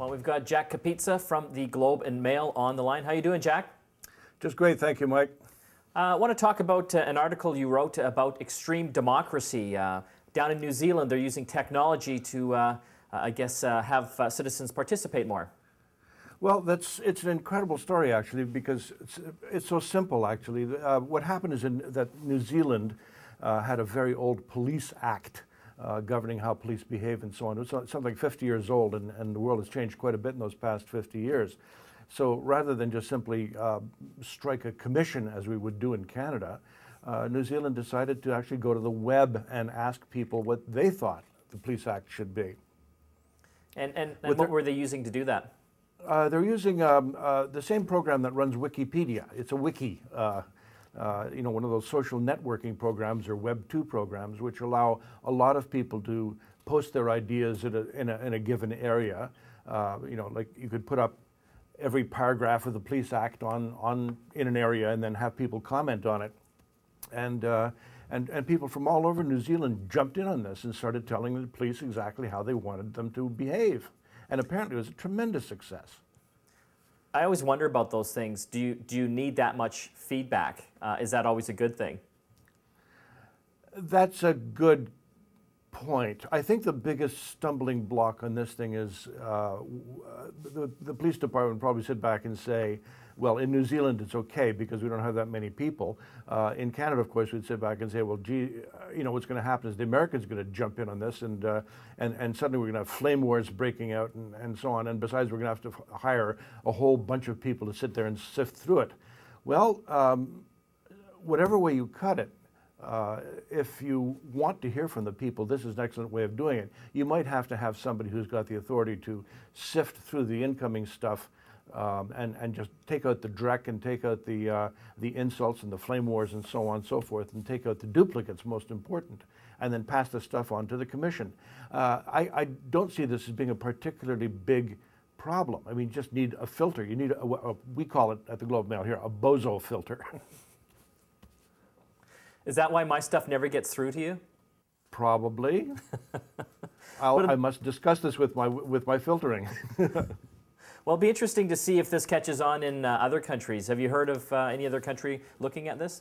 Well, we've got Jack Kapica from the Globe and Mail on the line. How you doing, Jack? Just great, thank you, Mike. I want to talk about an article you wrote about extreme democracy. Down in New Zealand, they're using technology to, have citizens participate more. Well, it's an incredible story, actually, because it's so simple, actually. What happened is that New Zealand had a very old police act governing how police behave and so on. It was something 50 years old, and the world has changed quite a bit in those past 50 years. So rather than just simply strike a commission, as we would do in Canada, New Zealand decided to actually go to the web and ask people what they thought the Police Act should be. And what were they using to do that? They're using the same program that runs Wikipedia. It's a wiki, one of those social networking programs or Web 2 programs, which allow a lot of people to post their ideas in a given area. Like you could put up every paragraph of the Police Act in an area and then have people comment on it. And people from all over New Zealand jumped in on this and started telling the police exactly how they wanted them to behave. And apparently it was a tremendous success. I always wonder about those things. Do you need that much feedback? Is that always a good thing? That's a good point. I think the biggest stumbling block on this thing is the police department would probably sit back and say, well, in New Zealand it's okay because we don't have that many people. In Canada, of course, we'd sit back and say, well, gee, what's going to happen is the Americans are going to jump in on this, and suddenly we're going to have flame wars breaking out and so on. And besides, we're going to have to hire a whole bunch of people to sit there and sift through it. Well, whatever way you cut it, if you want to hear from the people, this is an excellent way of doing it. You might have to have somebody who's got the authority to sift through the incoming stuff and just take out the dreck and take out the insults and the flame wars and so on and so forth, and take out the duplicates, most important, and then pass the stuff on to the commission. I don't see this as being a particularly big problem. I mean, you just need a filter. You need we call it at the Globe Mail here, a bozo filter. Is that why my stuff never gets through to you? Probably. I must discuss this with my filtering. Well, it'll be interesting to see if this catches on in other countries. Have you heard of any other country looking at this?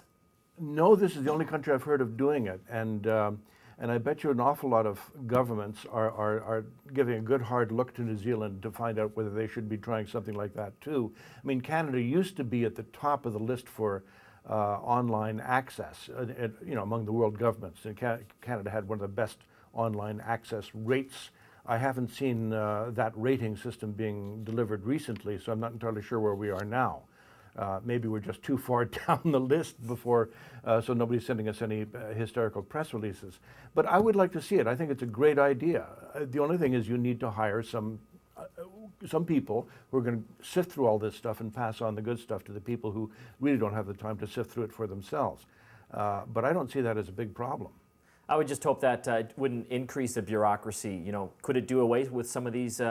No, this is the only country I've heard of doing it, and I bet you an awful lot of governments are giving a good hard look to New Zealand to find out whether they should be trying something like that too. I mean, Canada used to be at the top of the list for online access, among the world governments. And Canada had one of the best online access rates. I haven't seen that rating system being delivered recently, so I'm not entirely sure where we are now. Maybe we're just too far down the list before, so nobody's sending us any hysterical press releases. But I would like to see it. I think it's a great idea. The only thing is you need to hire some people who are going to sift through all this stuff and pass on the good stuff to the people who really don't have the time to sift through it for themselves. But I don't see that as a big problem. I would just hope that it wouldn't increase the bureaucracy. Could it do away with some of these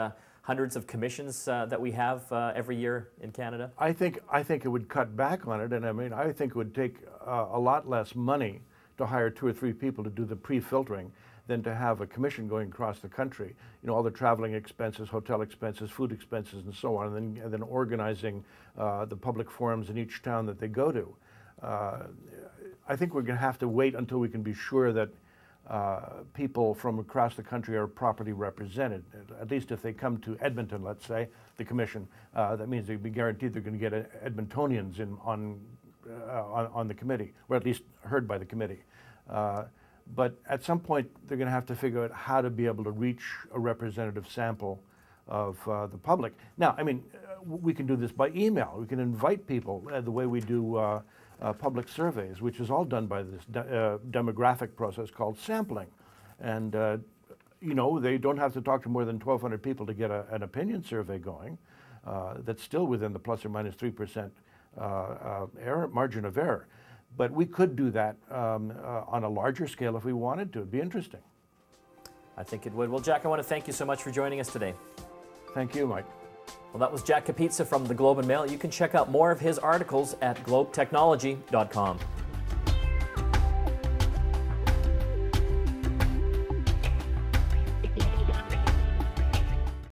hundreds of commissions that we have every year in Canada? I think it would cut back on it, and I mean, I think it would take a lot less money to hire 2 or 3 people to do the pre-filtering than to have a commission going across the country. All the traveling expenses, hotel expenses, food expenses, and so on, and then organizing the public forums in each town that they go to. I think we're going to have to wait until we can be sure that people from across the country are properly represented. At least if they come to Edmonton, let's say, the commission, that means they'd be guaranteed they're going to get Edmontonians on the committee, or at least heard by the committee. But at some point, they're going to have to figure out how to be able to reach a representative sample of the public. Now, I mean, we can do this by email. We can invite people the way we do public surveys, which is all done by this demographic process called sampling. And, they don't have to talk to more than 1,200 people to get an opinion survey going. That's still within the plus or minus 3% margin of error. But we could do that on a larger scale if we wanted to. It'd be interesting. I think it would. Well, Jack, I want to thank you so much for joining us today. Thank you, Mike. Well, that was Jack Kapica from the Globe and Mail. You can check out more of his articles at globetechnology.com.